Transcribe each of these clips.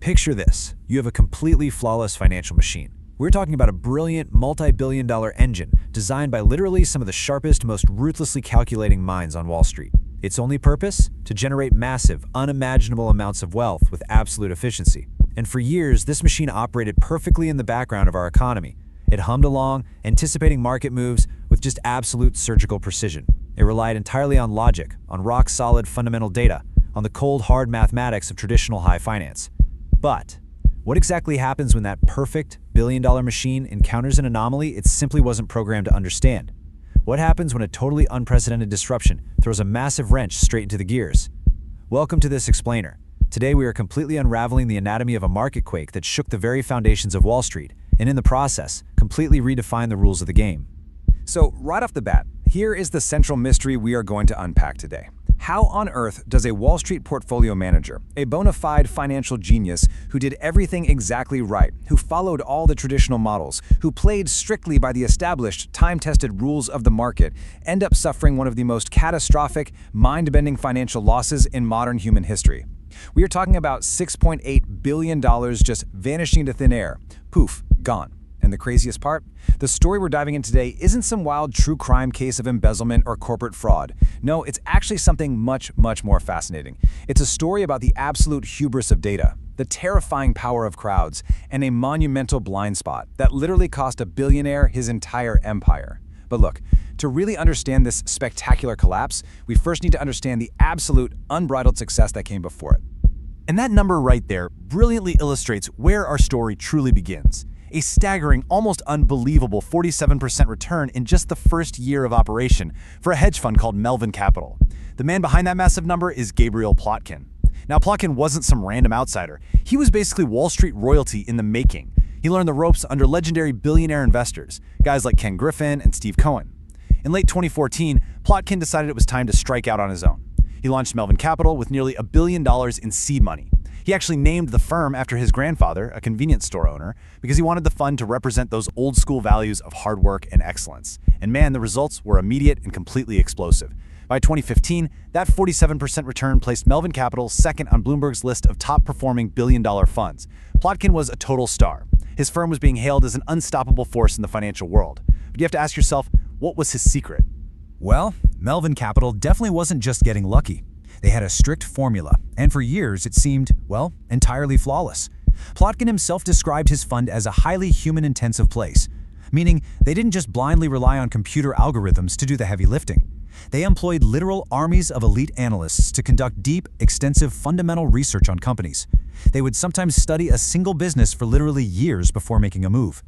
Picture this. You have a completely flawless financial machine. We're talking about a brilliant, multi-billion-dollar engine designed by literally some of the sharpest, most ruthlessly calculating minds on Wall Street. Its only purpose? To generate massive, unimaginable amounts of wealth with absolute efficiency. And for years, this machine operated perfectly in the background of our economy. It hummed along, anticipating market moves with just absolute surgical precision. It relied entirely on logic, on rock-solid fundamental data, on the cold, hard mathematics of traditional high finance. But what exactly happens when that perfect billion-dollar machine encounters an anomaly it simply wasn't programmed to understand? What happens when a totally unprecedented disruption throws a massive wrench straight into the gears? Welcome to this explainer. Today we are completely unraveling the anatomy of a market quake that shook the very foundations of Wall Street, and in the process, completely redefined the rules of the game. So right off the bat, here is the central mystery we are going to unpack today. How on earth does a Wall Street portfolio manager, a bona fide financial genius who did everything exactly right, who followed all the traditional models, who played strictly by the established, time-tested rules of the market, end up suffering one of the most catastrophic, mind-bending financial losses in modern human history? We are talking about $6.8 billion just vanishing into thin air. Poof, gone. And the craziest part? The story we're diving in today isn't some wild true crime case of embezzlement or corporate fraud. No, it's actually something much more fascinating. It's a story about the absolute hubris of data, the terrifying power of crowds, and a monumental blind spot that literally cost a billionaire his entire empire. But look, to really understand this spectacular collapse, we first need to understand the absolute unbridled success that came before it. And that number right there brilliantly illustrates where our story truly begins. A staggering, almost unbelievable 47% return in just the first year of operation for a hedge fund called Melvin Capital. The man behind that massive number is Gabriel Plotkin. Now, Plotkin wasn't some random outsider. He was basically Wall Street royalty in the making. He learned the ropes under legendary billionaire investors, guys like Griffin and Steve Cohen. In late 2014, Plotkin decided it was time to strike out on his own. He launched Melvin Capital with nearly $1 billion in seed money. He actually named the firm after his grandfather, a convenience store owner, because he wanted the fund to represent those old-school values of hard work and excellence. And man, the results were immediate and completely explosive. By 2015, that 47% return placed Melvin Capital second on Bloomberg's list of top-performing billion-dollar funds. Plotkin was a total star. His firm was being hailed as an unstoppable force in the financial world. But you have to ask yourself, what was his secret? Well, Melvin Capital definitely wasn't just getting lucky. They had a strict formula, and for years it seemed, well, entirely flawless. Plotkin himself described his fund as a highly human-intensive place, meaning they didn't just blindly rely on computer algorithms to do the heavy lifting. They employed literal armies of elite analysts to conduct deep, extensive fundamental research on companies. They would sometimes study a single business for literally years before making a move.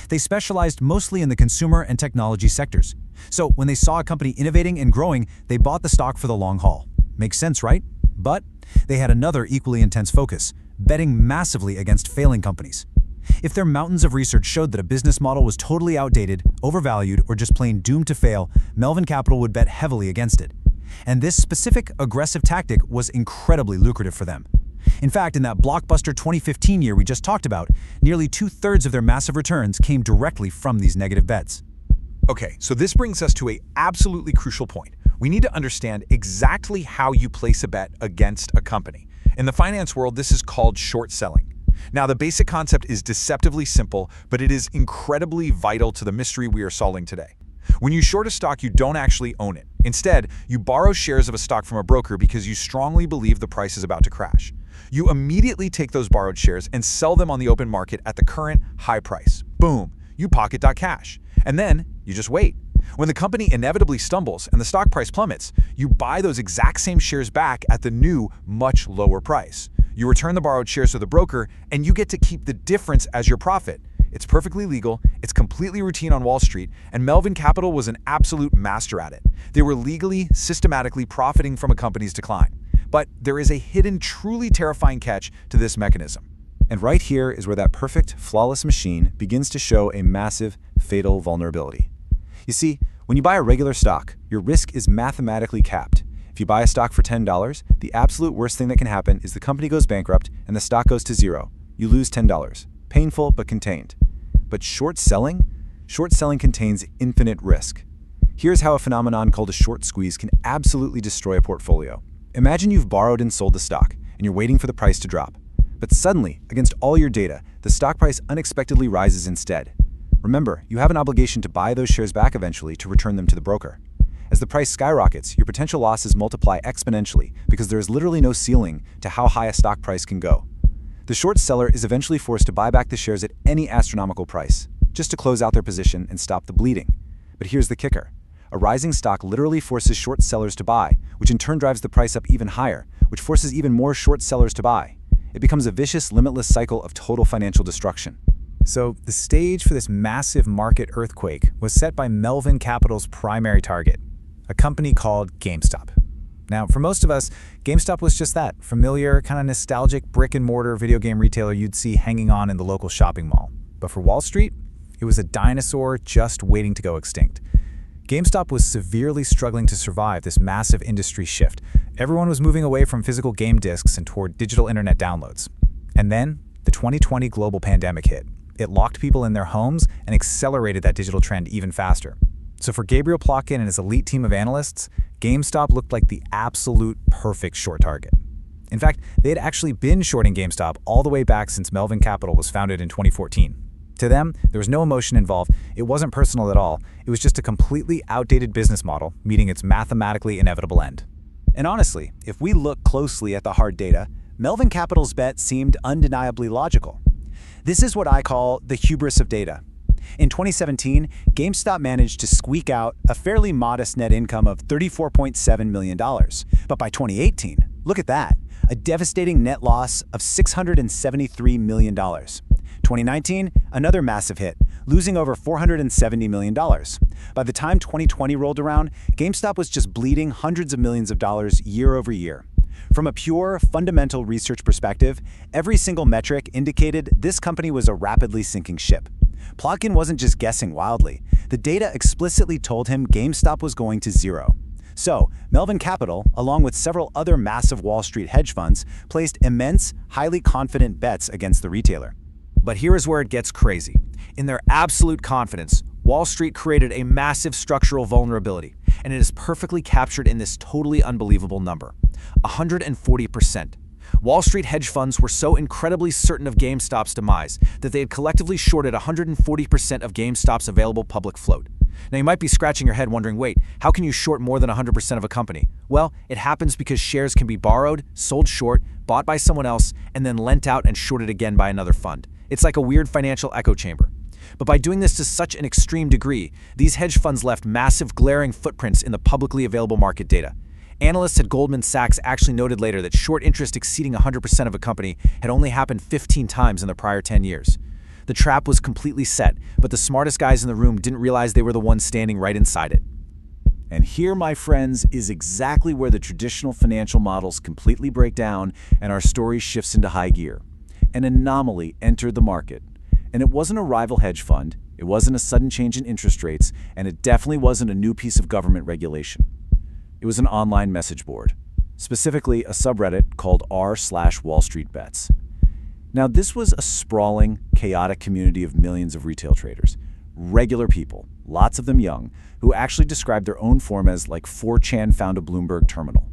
They specialized mostly in the consumer and technology sectors. So when they saw a company innovating and growing, they bought the stock for the long haul. Makes sense, right? But they had another equally intense focus, betting massively against failing companies. If their mountains of research showed that a business model was totally outdated, overvalued, or just plain doomed to fail, Melvin Capital would bet heavily against it. And this specific, aggressive tactic was incredibly lucrative for them. In fact, in that blockbuster 2015 year we just talked about, nearly 2/3 of their massive returns came directly from these negative bets. Okay, so this brings us to an absolutely crucial point. We need to understand exactly how you place a bet against a company. In the finance world, this is called short selling. Now, the basic concept is deceptively simple, but it is incredibly vital to the mystery we are solving today. When you short a stock, you don't actually own it. Instead, you borrow shares of a stock from a broker because you strongly believe the price is about to crash. You immediately take those borrowed shares and sell them on the open market at the current high price. Boom, you pocket that cash. And then you just wait. When the company inevitably stumbles and the stock price plummets, you buy those exact same shares back at the new, much lower price. You return the borrowed shares to the broker, and you get to keep the difference as your profit. It's perfectly legal, it's completely routine on Wall Street, and Melvin Capital was an absolute master at it. They were legally, systematically profiting from a company's decline. But there is a hidden, truly terrifying catch to this mechanism. And right here is where that perfect, flawless machine begins to show a massive, fatal vulnerability. You see, when you buy a regular stock, your risk is mathematically capped. If you buy a stock for $10, the absolute worst thing that can happen is the company goes bankrupt and the stock goes to zero. You lose $10. Painful, but contained. But short selling contains infinite risk. Here's how a phenomenon called a short squeeze can absolutely destroy a portfolio. Imagine you've borrowed and sold the stock, and you're waiting for the price to drop. But suddenly, against all your data, the stock price unexpectedly rises instead. Remember, you have an obligation to buy those shares back eventually to return them to the broker. As the price skyrockets, your potential losses multiply exponentially because there is literally no ceiling to how high a stock price can go. The short seller is eventually forced to buy back the shares at any astronomical price, just to close out their position and stop the bleeding. But here's the kicker. A rising stock literally forces short sellers to buy, which in turn drives the price up even higher, which forces even more short sellers to buy. It becomes a vicious, limitless cycle of total financial destruction. So the stage for this massive market earthquake was set by Melvin Capital's primary target, a company called GameStop. Now, for most of us, GameStop was just that, familiar, kind of nostalgic brick-and-mortar video game retailer you'd see hanging on in the local shopping mall. But for Wall Street, it was a dinosaur just waiting to go extinct. GameStop was severely struggling to survive this massive industry shift. Everyone was moving away from physical game discs and toward digital internet downloads. And then, the 2020 global pandemic hit. It locked people in their homes and accelerated that digital trend even faster. So for Gabriel Plotkin and his elite team of analysts, GameStop looked like the absolute perfect short target. In fact, they had actually been shorting GameStop all the way back since Melvin Capital was founded in 2014. To them, there was no emotion involved, it wasn't personal at all, it was just a completely outdated business model meeting its mathematically inevitable end. And honestly, if we look closely at the hard data, Melvin Capital's bet seemed undeniably logical. This is what I call the hubris of data. In 2017, GameStop managed to squeak out a fairly modest net income of $34.7 million. But by 2018, look at that, a devastating net loss of $673 million. 2019, another massive hit, losing over $470 million. By the time 2020 rolled around, GameStop was just bleeding hundreds of millions of dollars year over year. From a pure, fundamental research perspective, every single metric indicated this company was a rapidly sinking ship. Plotkin wasn't just guessing wildly. The data explicitly told him GameStop was going to zero. So, Melvin Capital, along with several other massive Wall Street hedge funds, placed immense, highly confident bets against the retailer. But here is where it gets crazy. In their absolute confidence, Wall Street created a massive structural vulnerability, and it is perfectly captured in this totally unbelievable number: 140%. Wall Street hedge funds were so incredibly certain of GameStop's demise that they had collectively shorted 140% of GameStop's available public float. Now you might be scratching your head wondering, wait, how can you short more than 100% of a company? Well, it happens because shares can be borrowed, sold short, bought by someone else, and then lent out and shorted again by another fund. It's like a weird financial echo chamber. But by doing this to such an extreme degree, these hedge funds left massive glaring footprints in the publicly available market data. Analysts at Goldman Sachs actually noted later that short interest exceeding 100% of a company had only happened 15 times in the prior 10 years. The trap was completely set, but the smartest guys in the room didn't realize they were the ones standing right inside it. And here, my friends, is exactly where the traditional financial models completely break down and our story shifts into high gear. An anomaly entered the market. And it wasn't a rival hedge fund, it wasn't a sudden change in interest rates, and it definitely wasn't a new piece of government regulation. It was an online message board, specifically a subreddit called r/WallStreetBets. Now, this was a sprawling, chaotic community of millions of retail traders, regular people, lots of them young, who actually described their own form as like 4chan found a Bloomberg terminal.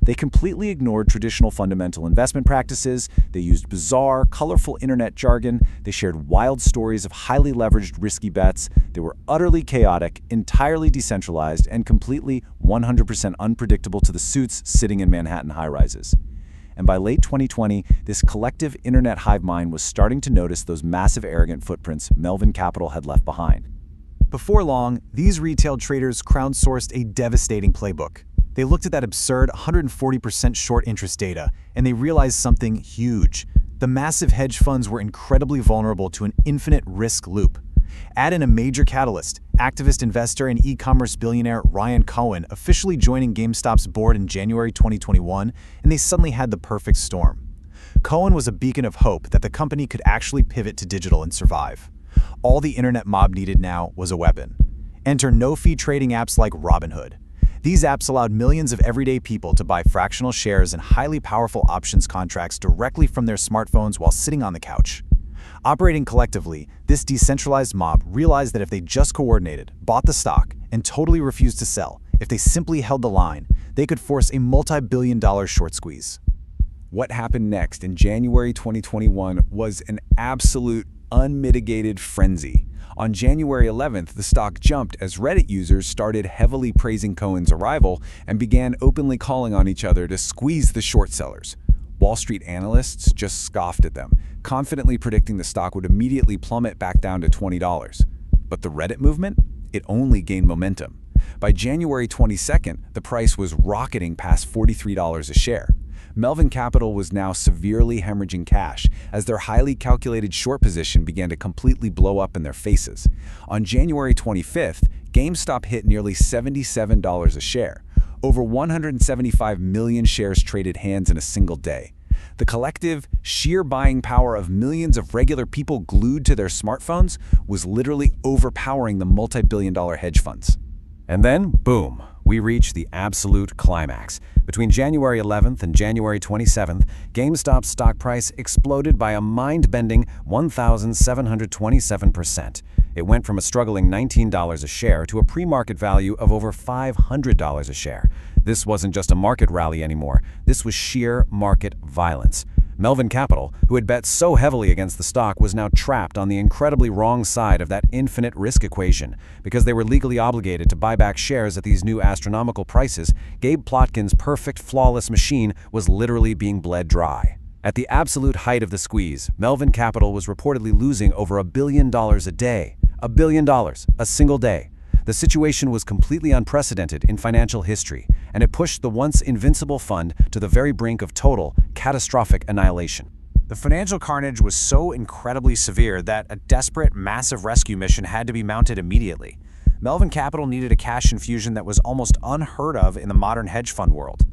They completely ignored traditional fundamental investment practices, they used bizarre, colorful internet jargon, they shared wild stories of highly leveraged risky bets, they were utterly chaotic, entirely decentralized, and completely 100% unpredictable to the suits sitting in Manhattan high-rises. And by late 2020, this collective internet hive mind was starting to notice those massive arrogant footprints Melvin Capital had left behind. Before long, these retail traders crowdsourced a devastating playbook. They looked at that absurd 140% short interest data, and they realized something huge. The massive hedge funds were incredibly vulnerable to an infinite risk loop. Add in a major catalyst, activist investor and e-commerce billionaire Ryan Cohen officially joining GameStop's board in January 2021, and they suddenly had the perfect storm. Cohen was a beacon of hope that the company could actually pivot to digital and survive. All the internet mob needed now was a weapon. Enter no-fee trading apps like Robinhood. These apps allowed millions of everyday people to buy fractional shares and highly powerful options contracts directly from their smartphones while sitting on the couch. Operating collectively, this decentralized mob realized that if they just coordinated, bought the stock, and totally refused to sell, if they simply held the line, they could force a multi-billion-dollar short squeeze. What happened next in January 2021 was an absolute unmitigated frenzy. On January 11th, the stock jumped as Reddit users started heavily praising Cohen's arrival and began openly calling on each other to squeeze the short sellers. Wall Street analysts just scoffed at them, confidently predicting the stock would immediately plummet back down to $20. But the Reddit movement? It only gained momentum. By January 22nd, the price was rocketing past $43 a share. Melvin Capital was now severely hemorrhaging cash as their highly calculated short position began to completely blow up in their faces. On January 25th, GameStop hit nearly $77 a share. Over 175 million shares traded hands in a single day. The collective, sheer buying power of millions of regular people glued to their smartphones was literally overpowering the multi-billion-dollar hedge funds. And then, boom, we reach the absolute climax. Between January 11th and January 27th, GameStop's stock price exploded by a mind-bending 1,727%. It went from a struggling $19 a share to a pre-market value of over $500 a share. This wasn't just a market rally anymore. This was sheer market violence. Melvin Capital, who had bet so heavily against the stock, was now trapped on the incredibly wrong side of that infinite risk equation. Because they were legally obligated to buy back shares at these new astronomical prices, Gabe Plotkin's perfect, flawless machine was literally being bled dry. At the absolute height of the squeeze, Melvin Capital was reportedly losing over $1 billion a day. $1 billion, a single day. The situation was completely unprecedented in financial history, and it pushed the once invincible fund to the very brink of total, catastrophic annihilation. The financial carnage was so incredibly severe that a desperate, massive rescue mission had to be mounted immediately. Melvin Capital needed a cash infusion that was almost unheard of in the modern hedge fund world.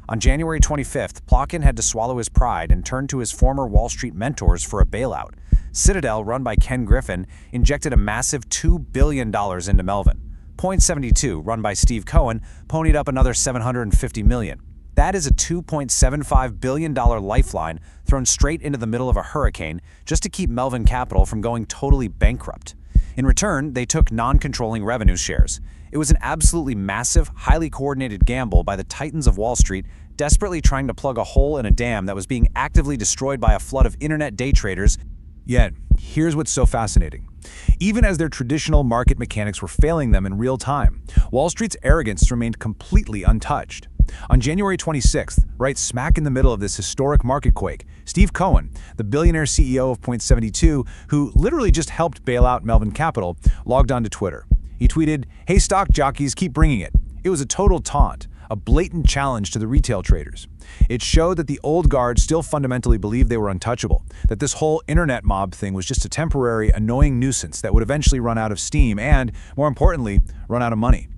On January 25th, Plotkin had to swallow his pride and turn to his former Wall Street mentors for a bailout. Citadel, run by Griffin, injected a massive $2 billion into Melvin. Point72, run by Steve Cohen, ponied up another $750 million. That is a $2.75 billion lifeline thrown straight into the middle of a hurricane just to keep Melvin Capital from going totally bankrupt. In return, they took non-controlling revenue shares. It was an absolutely massive, highly coordinated gamble by the titans of Wall Street, desperately trying to plug a hole in a dam that was being actively destroyed by a flood of internet day traders. Yet, here's what's so fascinating. Even as their traditional market mechanics were failing them in real time, Wall Street's arrogance remained completely untouched. On January 26th, right smack in the middle of this historic market quake, Steve Cohen, the billionaire CEO of Point72, who literally just helped bail out Melvin Capital, logged onto Twitter. He tweeted, "Hey stock jockeys, keep bringing it." It was a total taunt, a blatant challenge to the retail traders. It showed that the old guard still fundamentally believed they were untouchable, that this whole internet mob thing was just a temporary, annoying nuisance that would eventually run out of steam and, more importantly, run out of money.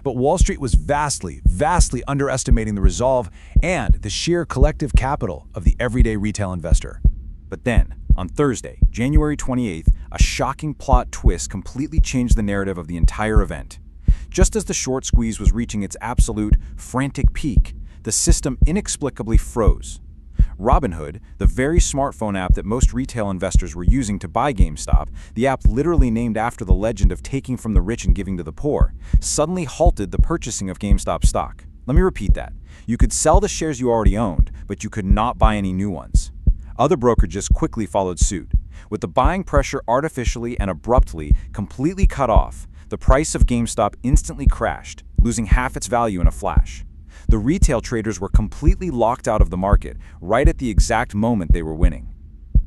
But Wall Street was vastly underestimating the resolve and the sheer collective capital of the everyday retail investor. But then, on Thursday, January 28th, a shocking plot twist completely changed the narrative of the entire event. Just as the short squeeze was reaching its absolute, frantic peak, the system inexplicably froze. Robinhood, the very smartphone app that most retail investors were using to buy GameStop, the app literally named after the legend of taking from the rich and giving to the poor, suddenly halted the purchasing of GameStop stock. Let me repeat that. You could sell the shares you already owned, but you could not buy any new ones. Other brokerages quickly followed suit. With the buying pressure artificially and abruptly completely cut off, the price of GameStop instantly crashed, losing half its value in a flash. The retail traders were completely locked out of the market, right at the exact moment they were winning.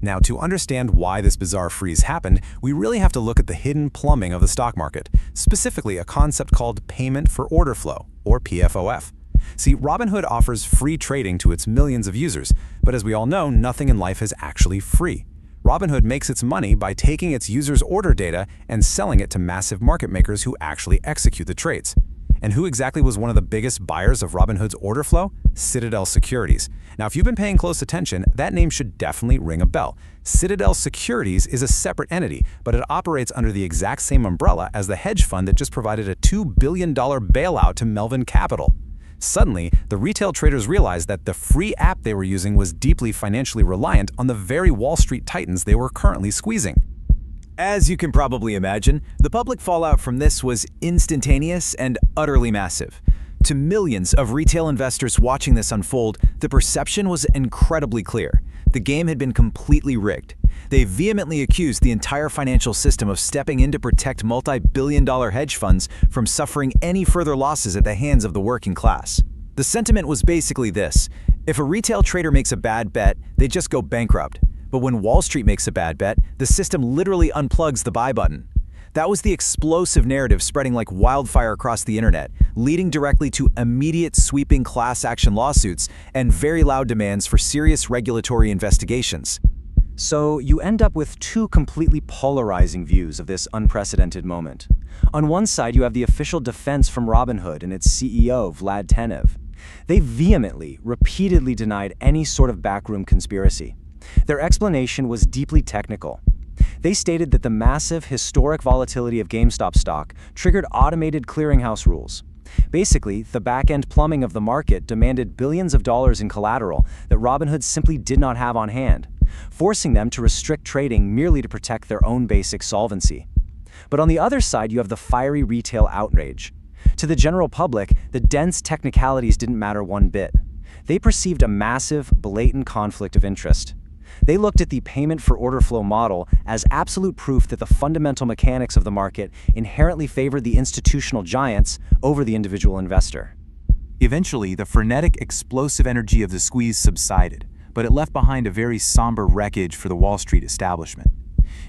Now, to understand why this bizarre freeze happened, we really have to look at the hidden plumbing of the stock market, specifically a concept called payment for order flow, or PFOF. See, Robinhood offers free trading to its millions of users, but as we all know, nothing in life is actually free. Robinhood makes its money by taking its users' order data and selling it to massive market makers who actually execute the trades. And who exactly was one of the biggest buyers of Robinhood's order flow? Citadel Securities. Now, if you've been paying close attention, that name should definitely ring a bell. Citadel Securities is a separate entity, but it operates under the exact same umbrella as the hedge fund that just provided a $2 billion bailout to Melvin Capital. Suddenly, the retail traders realized that the free app they were using was deeply financially reliant on the very Wall Street titans they were currently squeezing. As you can probably imagine, the public fallout from this was instantaneous and utterly massive. To millions of retail investors watching this unfold, the perception was incredibly clear. The game had been completely rigged. They vehemently accused the entire financial system of stepping in to protect multi-billion-dollar hedge funds from suffering any further losses at the hands of the working class. The sentiment was basically this: if a retail trader makes a bad bet, they just go bankrupt. But when Wall Street makes a bad bet, the system literally unplugs the buy button. That was the explosive narrative spreading like wildfire across the internet, leading directly to immediate sweeping class action lawsuits and very loud demands for serious regulatory investigations. So you end up with two completely polarizing views of this unprecedented moment. On one side, you have the official defense from Robinhood and its CEO, Vlad Tenev. They vehemently, repeatedly denied any sort of backroom conspiracy. Their explanation was deeply technical. They stated that the massive, historic volatility of GameStop stock triggered automated clearinghouse rules. Basically, the back-end plumbing of the market demanded billions of dollars in collateral that Robinhood simply did not have on hand, forcing them to restrict trading merely to protect their own basic solvency. But on the other side, you have the fiery retail outrage. To the general public, the dense technicalities didn't matter one bit. They perceived a massive, blatant conflict of interest. They looked at the payment for order flow model as absolute proof that the fundamental mechanics of the market inherently favored the institutional giants over the individual investor. Eventually, the frenetic, explosive energy of the squeeze subsided, but it left behind a very somber wreckage for the Wall Street establishment.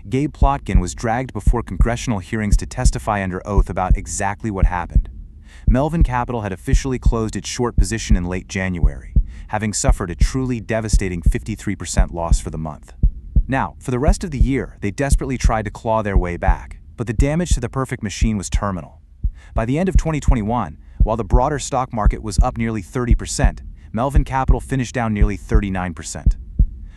Gabe Plotkin was dragged before congressional hearings to testify under oath about exactly what happened. Melvin Capital had officially closed its short position in late January, having suffered a truly devastating 53% loss for the month. Now, for the rest of the year, they desperately tried to claw their way back, but the damage to the perfect machine was terminal. By the end of 2021, while the broader stock market was up nearly 30%, Melvin Capital finished down nearly 39%.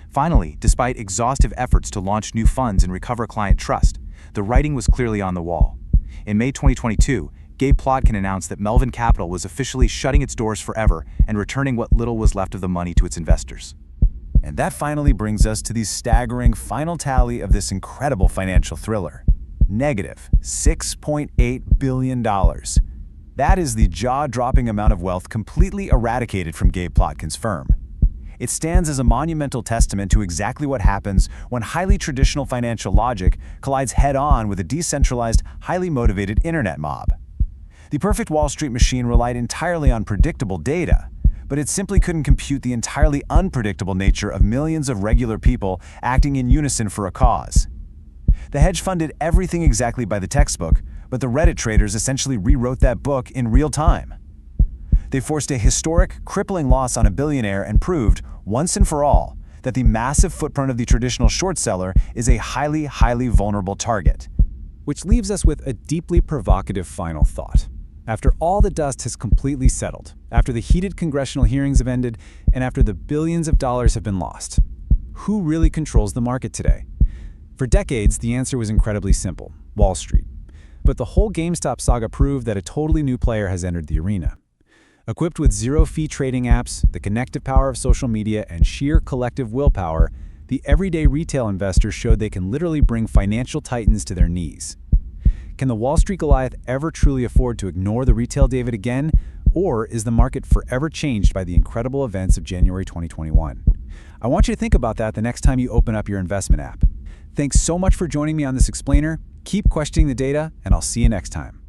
Finally, despite exhaustive efforts to launch new funds and recover client trust, the writing was clearly on the wall. In May 2022, Gabe Plotkin announced that Melvin Capital was officially shutting its doors forever and returning what little was left of the money to its investors. And that finally brings us to the staggering final tally of this incredible financial thriller. Negative $6.8 billion. That is the jaw-dropping amount of wealth completely eradicated from Gabe Plotkin's firm. It stands as a monumental testament to exactly what happens when highly traditional financial logic collides head-on with a decentralized, highly motivated internet mob. The perfect Wall Street machine relied entirely on predictable data, but it simply couldn't compute the entirely unpredictable nature of millions of regular people acting in unison for a cause. The hedge fund did everything exactly by the textbook, but the Reddit traders essentially rewrote that book in real time. They forced a historic, crippling loss on a billionaire and proved, once and for all, that the massive footprint of the traditional short seller is a highly, highly vulnerable target. Which leaves us with a deeply provocative final thought. After all the dust has completely settled, after the heated congressional hearings have ended, and after the billions of dollars have been lost, who really controls the market today? For decades, the answer was incredibly simple: Wall Street. But the whole GameStop saga proved that a totally new player has entered the arena. Equipped with zero-fee trading apps, the connective power of social media, and sheer collective willpower, the everyday retail investor showed they can literally bring financial titans to their knees. Can the Wall Street Goliath ever truly afford to ignore the retail David again, or is the market forever changed by the incredible events of January 2021? I want you to think about that the next time you open up your investment app. Thanks so much for joining me on this explainer. Keep questioning the data, and I'll see you next time.